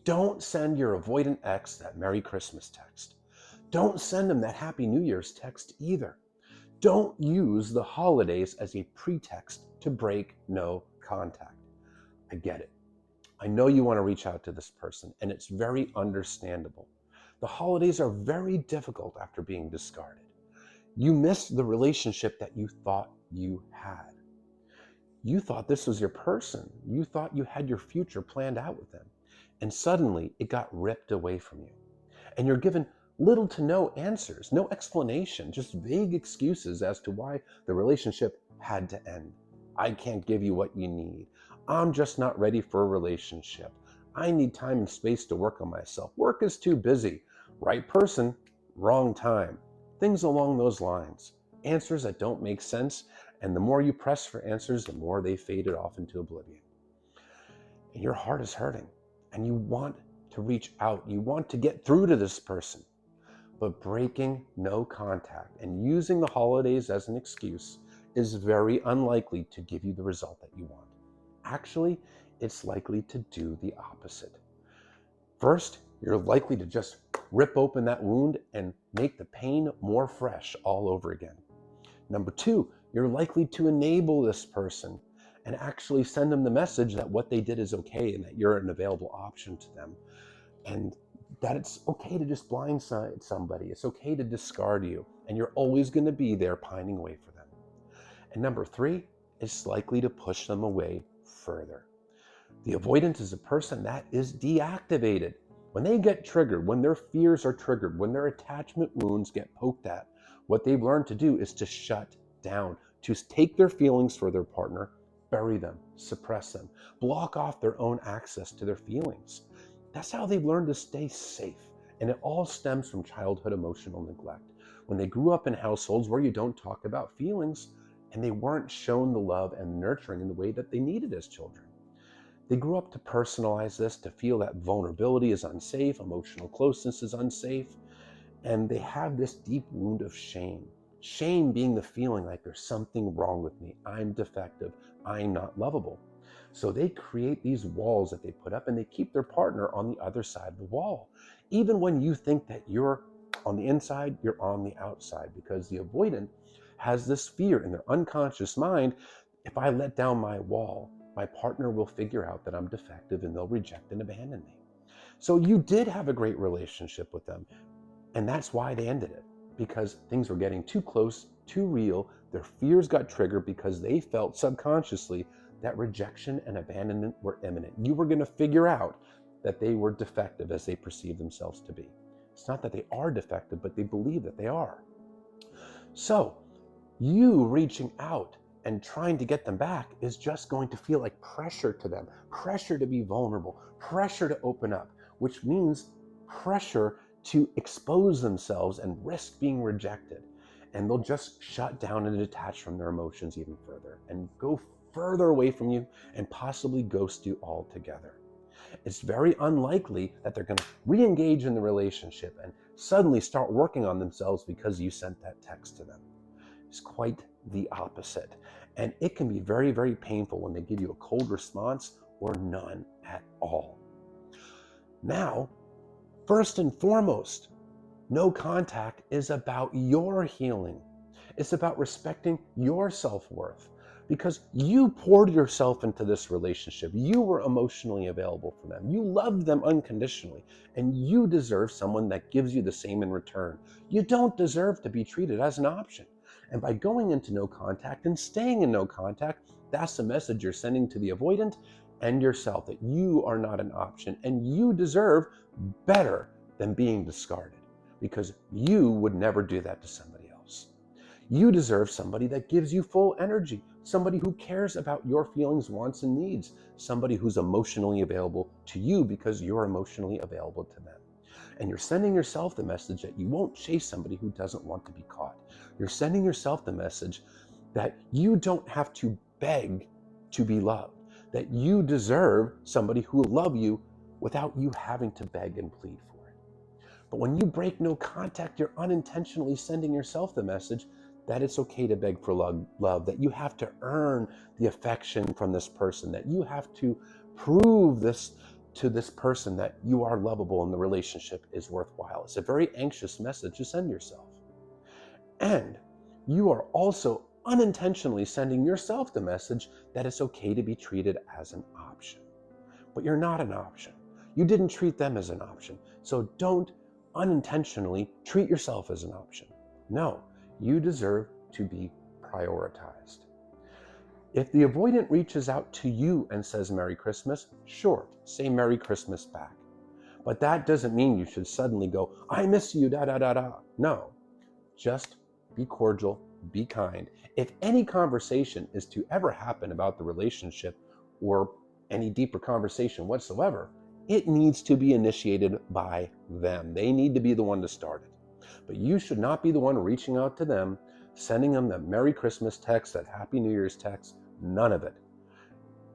Don't send your avoidant ex that Merry Christmas text. Don't send them that Happy New Year's text either. Don't use the holidays as a pretext to break no contact. I get it. I know you want to reach out to this person, and it's very understandable. The holidays are very difficult after being discarded. You missed the relationship that you thought you had. You thought this was your person. You thought you had your future planned out with them. And suddenly it got ripped away from you. And you're given little to no answers, no explanation, just vague excuses as to why the relationship had to end. I can't give you what you need. I'm just not ready for a relationship. I need time and space to work on myself. Work is too busy. Right person, wrong time. Things along those lines. Answers that don't make sense, and the more you press for answers, the more they faded off into oblivion. And your heart is hurting, and you want to reach out. You want to get through to this person. But breaking no contact and using the holidays as an excuse is very unlikely to give you the result that you want. Actually, it's likely to do the opposite. First, you're likely to just rip open that wound and make the pain more fresh all over again. Number two, you're likely to enable this person and actually send them the message that what they did is okay and that you're an available option to them. And that it's okay to just blindside somebody. It's okay to discard you. And you're always going to be there pining away for them. And number three, it's likely to push them away further. The avoidant is a person that is deactivated. When they get triggered, when their fears are triggered, when their attachment wounds get poked at, what they've learned to do is to shut down, to take their feelings for their partner, bury them, suppress them, block off their own access to their feelings. That's how they've learned to stay safe. And it all stems from childhood emotional neglect. When they grew up in households where you don't talk about feelings and they weren't shown the love and nurturing in the way that they needed as children. They grew up to personalize this, to feel that vulnerability is unsafe, emotional closeness is unsafe, and they have this deep wound of shame. Shame being the feeling like there's something wrong with me, I'm defective, I'm not lovable. So they create these walls that they put up and they keep their partner on the other side of the wall. Even when you think that you're on the inside, you're on the outside, because the avoidant has this fear in their unconscious mind. If I let down my wall, my partner will figure out that I'm defective and they'll reject and abandon me. So you did have a great relationship with them. And that's why they ended it, because things were getting too close, too real. Their fears got triggered because they felt subconsciously that rejection and abandonment were imminent. You were going to figure out that they were defective as they perceive themselves to be. It's not that they are defective, but they believe that they are. So you reaching out and trying to get them back is just going to feel like pressure to them, pressure to be vulnerable, pressure to open up, which means pressure to expose themselves and risk being rejected. And they'll just shut down and detach from their emotions even further and go further away from you and possibly ghost you altogether. It's very unlikely that they're going to re-engage in the relationship and suddenly start working on themselves because you sent that text to them. It's quite the opposite. And it can be very, very painful when they give you a cold response or none at all. Now, first and foremost, no contact is about your healing. It's about respecting your self-worth, because you poured yourself into this relationship. You were emotionally available for them. You loved them unconditionally, and you deserve someone that gives you the same in return. You don't deserve to be treated as an option. And by going into no contact and staying in no contact, that's the message you're sending to the avoidant and yourself, that you are not an option and you deserve better than being discarded, because you would never do that to somebody else. You deserve somebody that gives you full energy, somebody who cares about your feelings, wants, and needs, somebody who's emotionally available to you because you're emotionally available to them. And you're sending yourself the message that you won't chase somebody who doesn't want to be caught. You're sending yourself the message that you don't have to beg to be loved, that you deserve somebody who will love you without you having to beg and plead for it. But when you break no contact, you're unintentionally sending yourself the message that it's okay to beg for love, that you have to earn the affection from this person, that you have to prove this to this person that you are lovable and the relationship is worthwhile. It's a very anxious message to send yourself. And you are also unintentionally sending yourself the message that it's okay to be treated as an option. But you're not an option. You didn't treat them as an option. So don't unintentionally treat yourself as an option. No, you deserve to be prioritized. If the avoidant reaches out to you and says Merry Christmas, sure, say Merry Christmas back. But that doesn't mean you should suddenly go, I miss you, da da da da. No, just be cordial, be kind. If any conversation is to ever happen about the relationship or any deeper conversation whatsoever, it needs to be initiated by them. They need to be the one to start it. But you should not be the one reaching out to them, sending them that Merry Christmas text, that Happy New Year's text, none of it.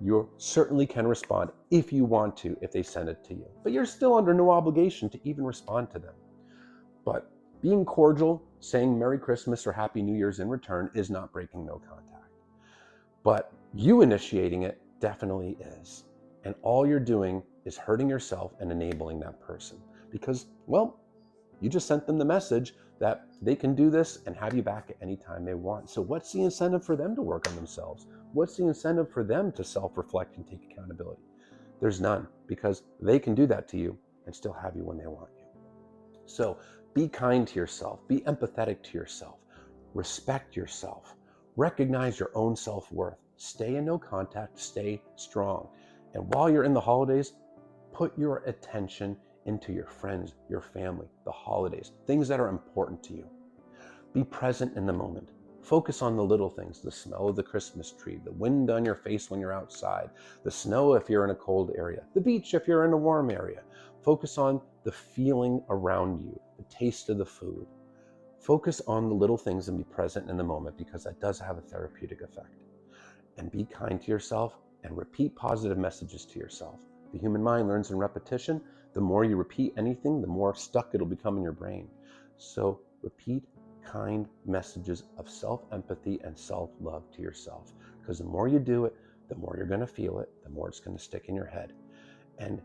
You certainly can respond if you want to, if they send it to you. But you're still under no obligation to even respond to them. But being cordial, saying Merry Christmas or Happy New Year's in return is not breaking no contact. But you initiating it definitely is. And all you're doing is hurting yourself and enabling that person. Because, well, you just sent them the message that they can do this and have you back at any time they want. So what's the incentive for them to work on themselves? What's the incentive for them to self-reflect and take accountability? There's none, because they can do that to you and still have you when they want you. So be kind to yourself, be empathetic to yourself, respect yourself, recognize your own self-worth, stay in no contact, stay strong. And while you're in the holidays, put your attention into your friends, your family, the holidays, things that are important to you. Be present in the moment. Focus on the little things, the smell of the Christmas tree, the wind on your face when you're outside, the snow if you're in a cold area, the beach if you're in a warm area. Focus on the feeling around you, the taste of the food. Focus on the little things and be present in the moment, because that does have a therapeutic effect. And be kind to yourself and repeat positive messages to yourself. The human mind learns in repetition. The more you repeat anything, the more stuck it'll become in your brain. So repeat kind messages of self-empathy and self-love to yourself, because the more you do it, the more you're going to feel it, the more it's going to stick in your head. And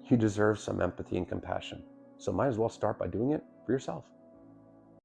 you deserve some empathy and compassion. So might as well start by doing it for yourself.